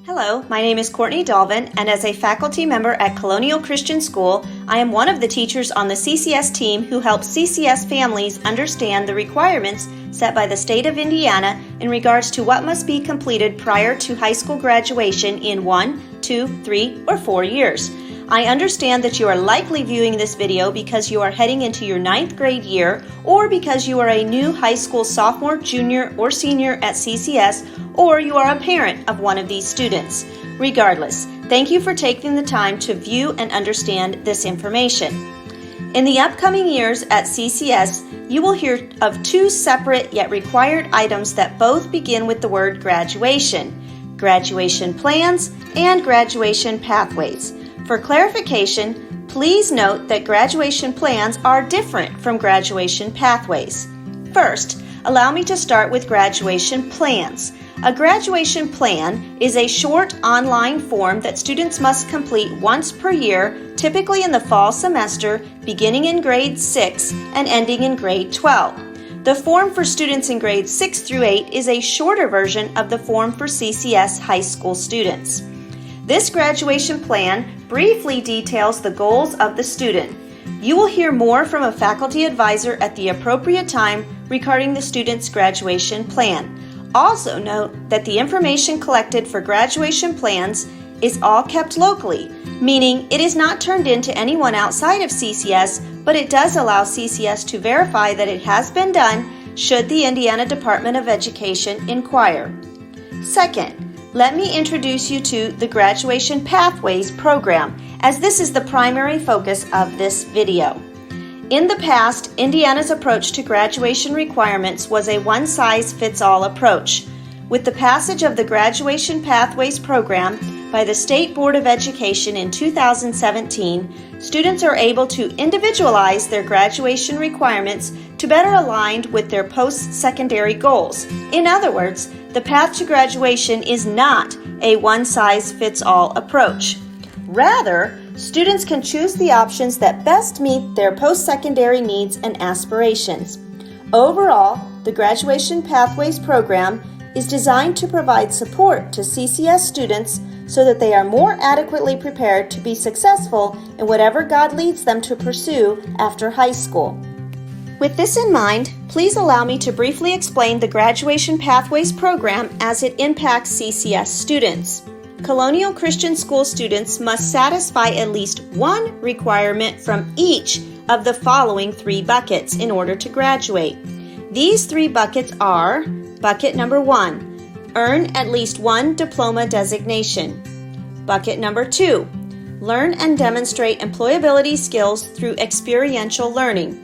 Hello, my name is Courtney Dolvin, and as a faculty member at Colonial Christian School, I am one of the teachers on the CCS team who helps CCS families understand the requirements set by the state of Indiana in regards to what must be completed prior to high school graduation in 1, 2, 3, or 4 years. I understand that you are likely viewing this video because you are heading into your 9th grade year, or because you are a new high school sophomore, junior, or senior at CCS, or you are a parent of one of these students. Regardless, thank you for taking the time to view and understand this information. In the upcoming years at CCS, you will hear of 2 separate yet required items that both begin with the word graduation: graduation plans and graduation pathways. For clarification, please note that graduation plans are different from graduation pathways. First, allow me to start with graduation plans. A graduation plan is a short online form that students must complete once per year, typically in the fall semester, beginning in grade 6 and ending in grade 12. The form for students in grades 6 through 8 is a shorter version of the form for CCS high school students. This graduation plan briefly details the goals of the student. You will hear more from a faculty advisor at the appropriate time regarding the student's graduation plan. Also note that the information collected for graduation plans is all kept locally, meaning it is not turned in to anyone outside of CCS, but it does allow CCS to verify that it has been done should the Indiana Department of Education inquire. Second, let me introduce you to the Graduation Pathways program, as this is the primary focus of this video. In the past, Indiana's approach to graduation requirements was a one-size-fits-all approach. With the passage of the Graduation Pathways program by the State Board of Education in 2017, students are able to individualize their graduation requirements to better align with their post-secondary goals. In other words, the path to graduation is not a one-size-fits-all approach. Rather, students can choose the options that best meet their post-secondary needs and aspirations. Overall, the Graduation Pathways program is designed to provide support to CCS students so that they are more adequately prepared to be successful in whatever God leads them to pursue after high school. With this in mind, please allow me to briefly explain the Graduation Pathways program as it impacts CCS students. Colonial Christian School students must satisfy at least one requirement from each of the following 3 buckets in order to graduate. These 3 buckets are: bucket number 1, earn at least 1 diploma designation; bucket number 2, learn and demonstrate employability skills through experiential learning.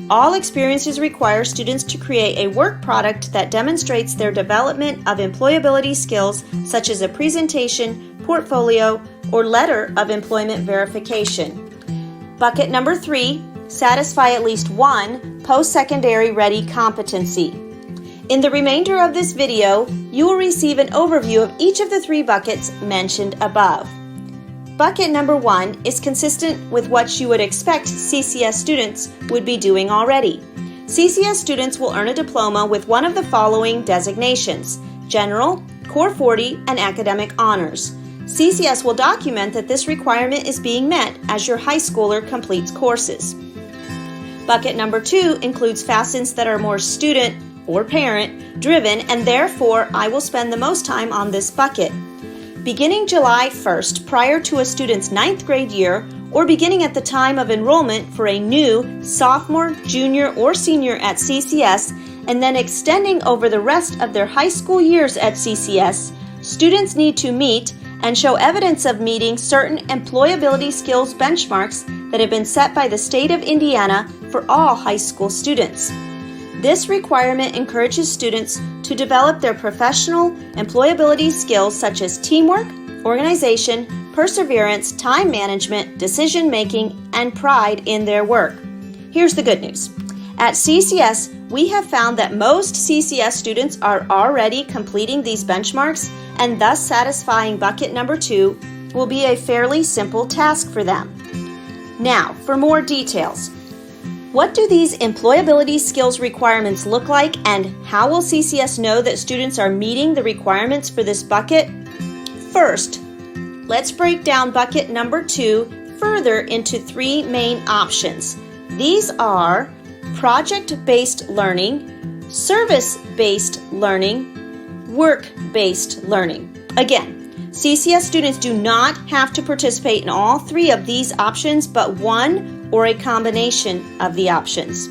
All experiences require students to create a work product that demonstrates their development of employability skills, such as a presentation, portfolio, or letter of employment verification. Bucket number 3, satisfy at least 1 post-secondary ready competency. In the remainder of this video, you will receive an overview of each of the 3 buckets mentioned above. Bucket number 1 is consistent with what you would expect CCS students would be doing already. CCS students will earn a diploma with one of the following designations: General, Core 40, and Academic Honors. CCS will document that this requirement is being met as your high schooler completes courses. Bucket number 2 includes facets that are more student or parent driven, and therefore I will spend the most time on this bucket. Beginning July 1st, prior to a student's 9th grade year, or beginning at the time of enrollment for a new sophomore, junior, or senior at CCS, and then extending over the rest of their high school years at CCS, students need to meet and show evidence of meeting certain employability skills benchmarks that have been set by the state of Indiana for all high school students. This requirement encourages students to develop their professional employability skills such as teamwork, organization, perseverance, time management, decision-making, and pride in their work. Here's the good news. At CCS, we have found that most CCS students are already completing these benchmarks, and thus satisfying bucket number 2 will be a fairly simple task for them. Now, for more details. What do these employability skills requirements look like, and how will CCS know that students are meeting the requirements for this bucket? First, let's break down bucket number 2 further into 3 main options. These are project-based learning, service-based learning, work-based learning. Again, CCS students do not have to participate in all 3 of these options, but one or a combination of the options.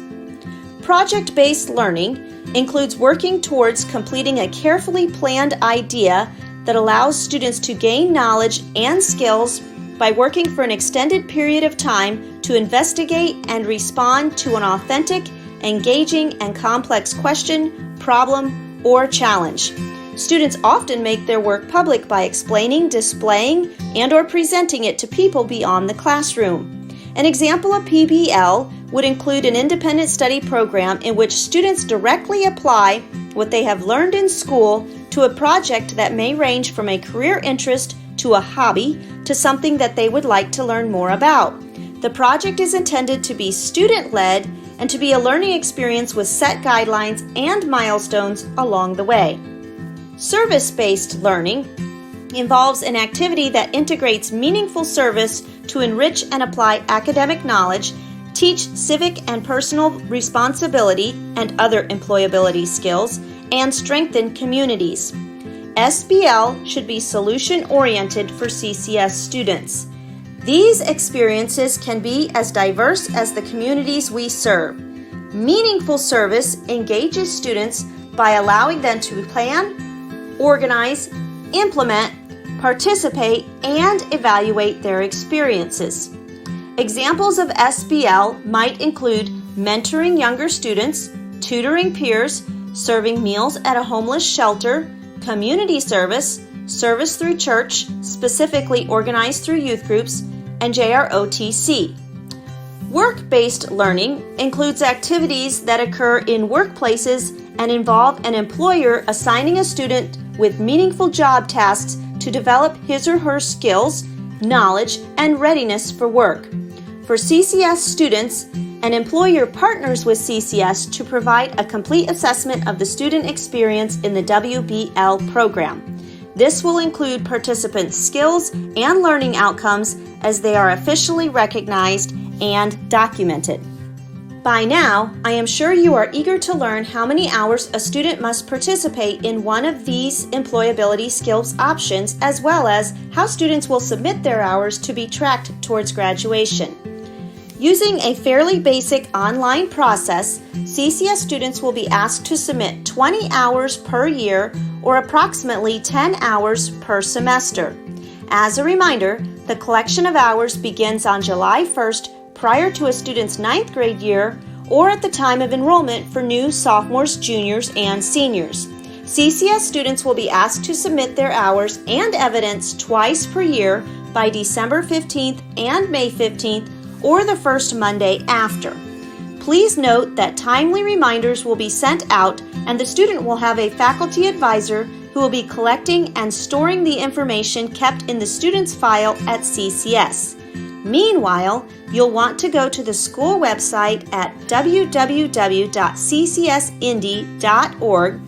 Project-based learning includes working towards completing a carefully planned idea that allows students to gain knowledge and skills by working for an extended period of time to investigate and respond to an authentic, engaging, and complex question, problem, or challenge. Students often make their work public by explaining, displaying, and/or presenting it to people beyond the classroom. An example of PBL would include an independent study program in which students directly apply what they have learned in school to a project that may range from a career interest to a hobby to something that they would like to learn more about. The project is intended to be student-led and to be a learning experience with set guidelines and milestones along the way. Service-based learning involves an activity that integrates meaningful service to enrich and apply academic knowledge, teach civic and personal responsibility and other employability skills, and strengthen communities. SBL should be solution-oriented for CCS students. These experiences can be as diverse as the communities we serve. Meaningful service engages students by allowing them to plan, organize, implement, participate, and evaluate their experiences. Examples of SBL might include mentoring younger students, tutoring peers, serving meals at a homeless shelter, community service, service through church, specifically organized through youth groups, and JROTC. Work-based learning includes activities that occur in workplaces and involve an employer assigning a student with meaningful job tasks to develop his or her skills, knowledge, and readiness for work. For CCS students, an employer partners with CCS to provide a complete assessment of the student experience in the WBL program. This will include participants' skills and learning outcomes as they are officially recognized and documented. By now, I am sure you are eager to learn how many hours a student must participate in one of these employability skills options, as well as how students will submit their hours to be tracked towards graduation. Using a fairly basic online process, CCS students will be asked to submit 20 hours per year or approximately 10 hours per semester. As a reminder, the collection of hours begins on July 1st prior to a student's 9th grade year or at the time of enrollment for new sophomores, juniors, and seniors. CCS students will be asked to submit their hours and evidence twice per year by December 15th and May 15th or the first Monday after. Please note that timely reminders will be sent out and the student will have a faculty advisor who will be collecting and storing the information kept in the student's file at CCS. Meanwhile, you'll want to go to the school website at www.ccsindy.org,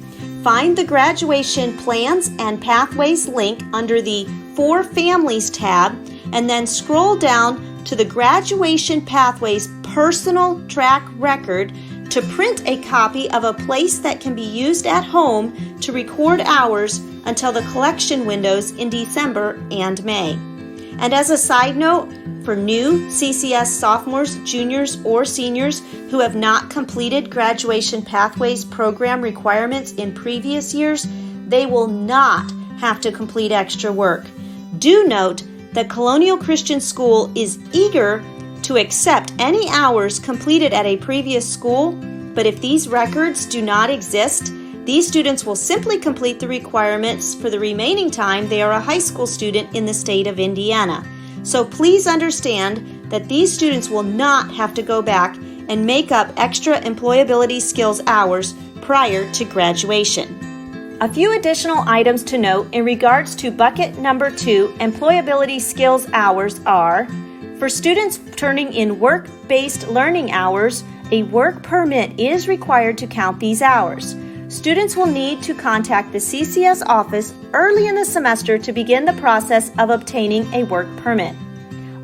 find the Graduation Plans and Pathways link under the For Families tab, and then scroll down to the Graduation Pathways Personal Track Record to print a copy of a place that can be used at home to record hours until the collection windows in December and May. And as a side note, for new CCS sophomores, juniors, or seniors who have not completed Graduation Pathways program requirements in previous years, they will not have to complete extra work. Do note that Colonial Christian School is eager to accept any hours completed at a previous school, but if these records do not exist, these students will simply complete the requirements for the remaining time they are a high school student in the state of Indiana. So please understand that these students will not have to go back and make up extra employability skills hours prior to graduation. A few additional items to note in regards to bucket number 2, employability skills hours are: for students turning in work-based learning hours, a work permit is required to count these hours. students will need to contact the CCS office early in the semester to begin the process of obtaining a work permit.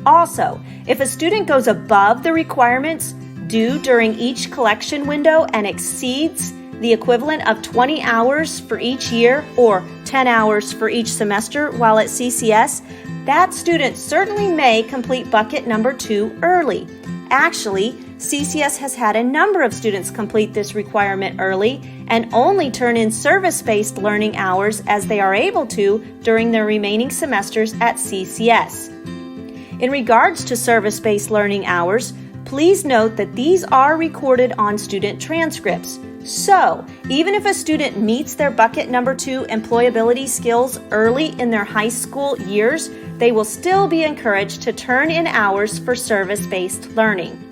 Also, if a student goes above the requirements due during each collection window and exceeds the equivalent of 20 hours for each year or 10 hours for each semester while at CCS, that student certainly may complete bucket number 2 early. Actually, CCS has had a number of students complete this requirement early and only turn in service-based learning hours as they are able to during their remaining semesters at CCS. In regards to service-based learning hours, please note that these are recorded on student transcripts. So, even if a student meets their bucket number 2 employability skills early in their high school years, they will still be encouraged to turn in hours for service-based learning.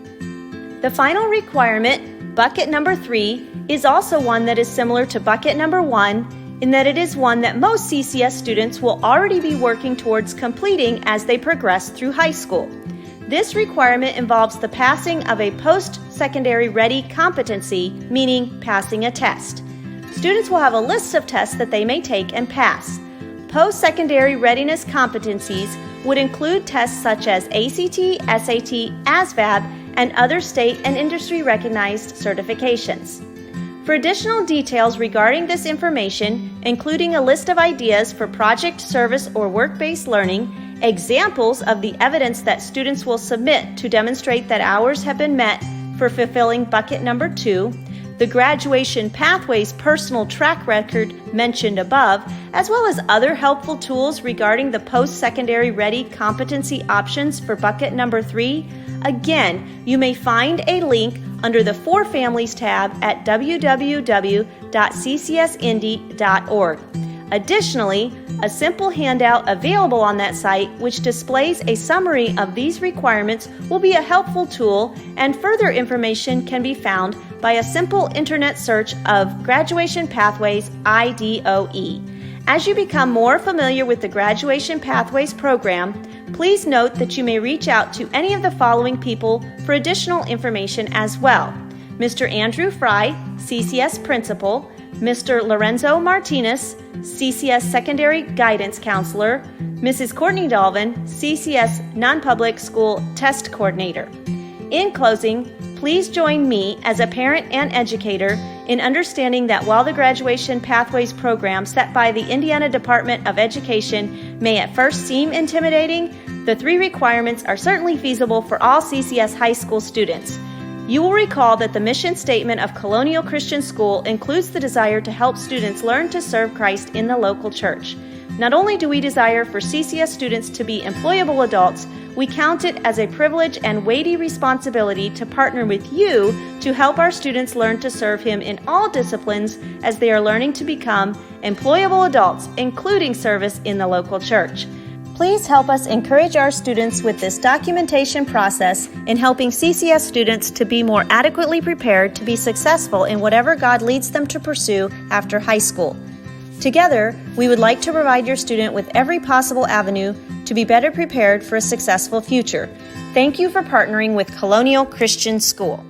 The final requirement, bucket number 3, is also one that is similar to bucket number 1 in that it is one that most CCS students will already be working towards completing as they progress through high school. This requirement involves the passing of a post-secondary ready competency, meaning passing a test. Students will have a list of tests that they may take and pass. Post-secondary readiness competencies would include tests such as ACT, SAT, ASVAB, and other state and industry-recognized certifications. For additional details regarding this information, including a list of ideas for project, service, or work-based learning, examples of the evidence that students will submit to demonstrate that hours have been met for fulfilling bucket number 2, the graduation pathways personal track record mentioned above, as well as other helpful tools regarding the post-secondary ready competency options for bucket number 3, again, you may find a link under the For Families tab at www.ccsindy.org. Additionally, a simple handout available on that site which displays a summary of these requirements will be a helpful tool, and further information can be found by a simple internet search of Graduation Pathways IDOE. As you become more familiar with the Graduation Pathways program, please note that you may reach out to any of the following people for additional information as well: Mr. Andrew Fry, CCS Principal, Mr. Lorenzo Martinez, CCS Secondary Guidance Counselor, Mrs. Courtney Dolvin, CCS Non-Public School Test Coordinator. In closing, please join me as a parent and educator in understanding that while the Graduation Pathways program set by the Indiana Department of Education may at first seem intimidating, the 3 requirements are certainly feasible for all CCS high school students. You will recall that the mission statement of Colonial Christian School includes the desire to help students learn to serve Christ in the local church. Not only do we desire for CCS students to be employable adults, we count it as a privilege and weighty responsibility to partner with you to help our students learn to serve Him in all disciplines as they are learning to become employable adults, including service in the local church. Please help us encourage our students with this documentation process in helping CCS students to be more adequately prepared to be successful in whatever God leads them to pursue after high school. Together, we would like to provide your student with every possible avenue to be better prepared for a successful future. Thank you for partnering with Colonial Christian School.